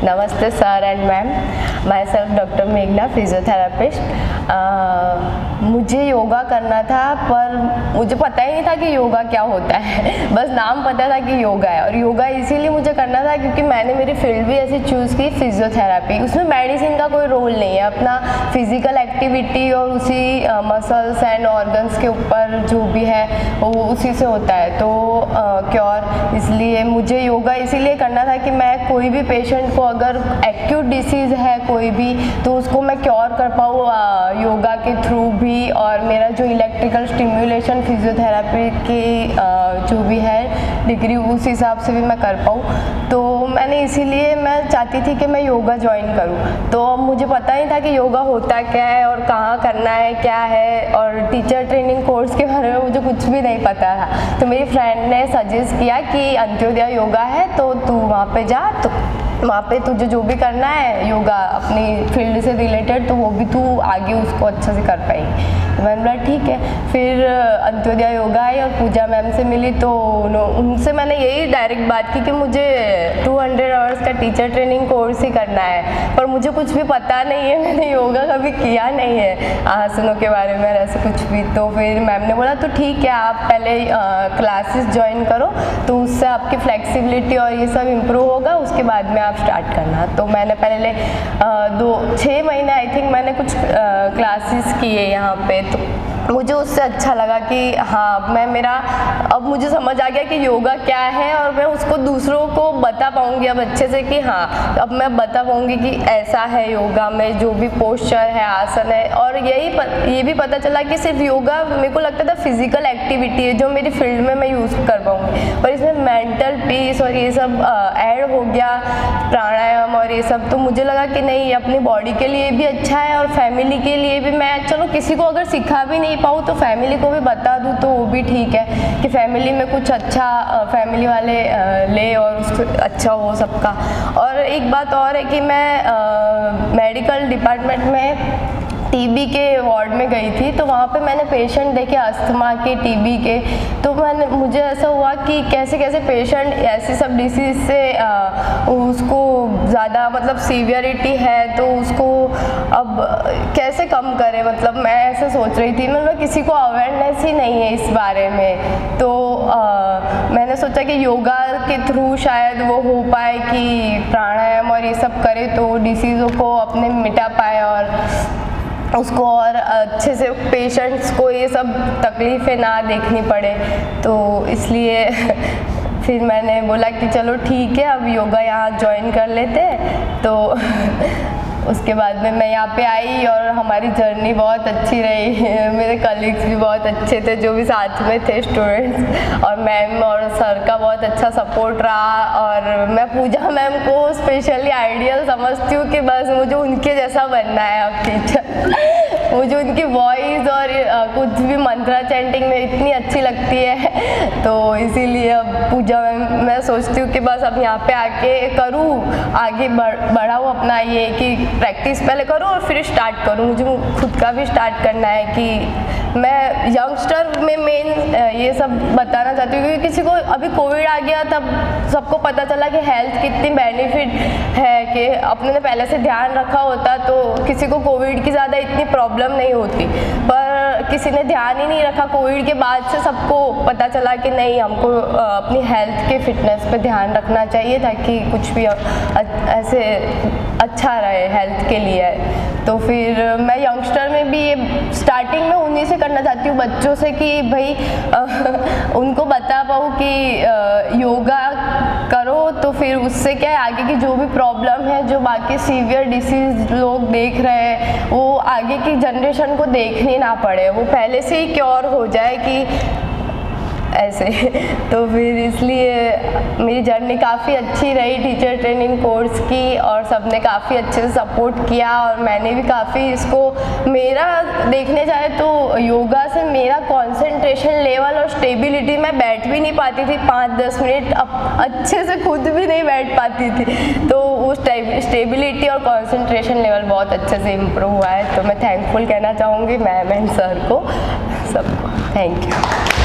Namaste sir and ma'am. Myself Dr. Meghna, physiotherapist. मुझे योगा करना था पर मुझे पता ही नहीं था कि योगा क्या होता है। बस नाम पता था कि योगा है, और योगा इसीलिए मुझे करना था क्योंकि मैंने मेरी फील्ड भी ऐसी चूज़ की, फिजियोथेरापी। उसमें मेडिसिन का कोई रोल नहीं है, अपना फिजिकल एक्टिविटी और उसी मसल्स एंड ऑर्गन्स के ऊपर जो भी है वो उसी से होता है तो क्योर। इसलिए मुझे योगा इसीलिए करना था कि मैं कोई भी पेशेंट को अगर एक्यूट डिसीज़ है कोई भी, तो उसको मैं क्योर कर पाऊँ योगा के थ्रू भी। और मेरा जो इलेक्ट्रिकल स्टिम्युलेशन फिजियोथेरापी की जो भी है डिग्री, उस हिसाब से भी मैं कर पाऊँ। तो मैंने इसीलिए मैं चाहती थी कि मैं योगा ज्वाइन करूँ। तो अब मुझे पता ही था कि योगा होता क्या है और कहाँ करना है क्या है, और टीचर ट्रेनिंग कोर्स के बारे में मुझे कुछ भी नहीं पता था। तो मेरी फ्रेंड ने सजेस्ट किया कि अंत्योदय योगा है तो तू वहाँ पे जा, तो वहाँ पे तुझे जो भी करना है योगा अपनी फील्ड से रिलेटेड, तो वो भी तू आगे उसको अच्छे से कर पाएगी। तो मैंने बोला ठीक है। फिर अंत्योदय योगा आई और पूजा मैम से मिली, तो उनसे मैंने यही डायरेक्ट बात की कि मुझे 200 आवर्स का टीचर ट्रेनिंग कोर्स ही करना है, पर मुझे कुछ भी पता नहीं है, मैंने योगा कभी किया नहीं है, आसनों के बारे में ऐसे कुछ भी। तो फिर मैम ने बोला तो ठीक है, आप पहले क्लासेस ज्वाइन करो तो उससे आपकी फ्लेक्सिबिलिटी और ये सब इम्प्रूव होगा, उसके बाद में आप स्टार्ट करना। तो मैंने पहले 6 महीने आई थिंक मैंने कुछ क्लासेस किए यहाँ पे। तो मुझे उससे अच्छा लगा कि हाँ अब मुझे समझ आ गया कि योगा क्या है, और मैं उसको दूसरों को बता पाऊँगी अब अच्छे से कि हाँ अब मैं बता पाऊँगी कि ऐसा है योगा में जो भी पोस्चर है, आसन है। और ये भी पता चला कि सिर्फ योगा मेरे को लगता था फिजिकल एक्टिविटी है जो मेरी फील्ड में मैं यूज़ कर पाऊँगी, पर इसमें मेंटल पीस और ये सब ऐड हो गया, प्राणायाम और ये सब। तो मुझे लगा कि नहीं, अपनी बॉडी के लिए भी अच्छा है और फैमिली के लिए भी। मैं चलो किसी को अगर सिखा भी नहीं पाऊँ तो फैमिली को भी बता दूँ तो वो भी ठीक है कि फैमिली में कुछ अच्छा फैमिली वाले ले और उसको अच्छा हो सबका। और एक बात और है कि मैं मेडिकल डिपार्टमेंट में टीबी के वार्ड में गई थी, तो वहाँ पे मैंने पेशेंट देखे अस्थमा के, टीबी के। तो मुझे ऐसा हुआ कि कैसे कैसे पेशेंट ऐसे सब डिसीज़ से उसको ज़्यादा मतलब सीवियरिटी है तो उसको अब कैसे कम करे, मतलब मैं ऐसे सोच रही थी। मतलब किसी को अवेयरनेस ही नहीं है इस बारे में। तो मैंने सोचा कि योगा के थ्रू शायद वो हो पाए कि प्राणायाम और ये सब करे तो डिसीज़ों को अपने मिटा पाए और उसको और अच्छे से पेशेंट्स को ये सब तकलीफ़ें ना देखनी पड़े। तो इसलिए फिर मैंने बोला कि चलो ठीक है, अब योगा यहाँ ज्वाइन कर लेते हैं। तो उसके बाद में मैं यहाँ पे आई और हमारी जर्नी बहुत अच्छी रही। मेरे कलीग्स भी बहुत अच्छे थे जो भी साथ में थे स्टूडेंट्स, और मैम और सर का बहुत अच्छा सपोर्ट रहा। और मैं पूजा मैम को स्पेशली आइडियल समझती हूँ कि बस मुझे उनके जैसा बनना है अब टीचर। मुझे उनकी वॉइस और कुछ भी मंत्रा चैंटिंग में इतनी अच्छी लगती है, तो इसीलिए अब पूजा मैम मैं सोचती हूँ कि बस अब यहाँ पे आके करूँ, आगे बढ़ाऊँ अपना ये कि प्रैक्टिस पहले करूँ और फिर स्टार्ट करूँ। मुझे खुद का भी स्टार्ट करना है कि मैं यंगस्टर में मेन ये सब बताना चाहती हूँ, क्योंकि किसी को अभी कोविड आ गया तब सबको पता चला कि हेल्थ कितनी बेनिफिट है, कि अपने ने पहले से ध्यान रखा होता तो किसी को कोविड की ज़्यादा इतनी प्रॉब्लम नहीं होती। पर किसी ने ध्यान ही नहीं रखा, कोविड के बाद से सबको पता चला कि नहीं, हमको अपनी हेल्थ के फिटनेस पे ध्यान रखना चाहिए ताकि कुछ भी ऐसे अच्छा रहे हेल्थ के लिए। तो फिर मैं यंगस्टर में भी ये स्टार्टिंग में उन्हीं से करना चाहती हूँ, बच्चों से, कि भाई उनको बता पाऊँ कि योगा करो तो फिर उससे क्या है, आगे की जो भी प्रॉब्लम है, जो बाकी सीवियर डिसीज़ लोग देख रहे हैं वो आगे की जनरेशन को देखनी ना पड़े, वो पहले से ही क्योर हो जाए कि ऐसे। तो फिर इसलिए मेरी जर्नी काफ़ी अच्छी रही टीचर ट्रेनिंग कोर्स की, और सबने काफ़ी अच्छे से सपोर्ट किया। और मैंने भी काफ़ी इसको, मेरा देखने जाए तो योगा से मेरा कंसंट्रेशन लेवल और स्टेबिलिटी, मैं बैठ भी नहीं पाती थी 5-10 मिनट, अब अच्छे से खुद भी नहीं बैठ पाती थी। तो वो स्टेबिलिटी और कंसंट्रेशन लेवल बहुत अच्छे से इम्प्रूव हुआ है। तो मैं थैंकफुल कहना चाहूँगी मैम एंड सर को, सबको। Thank you.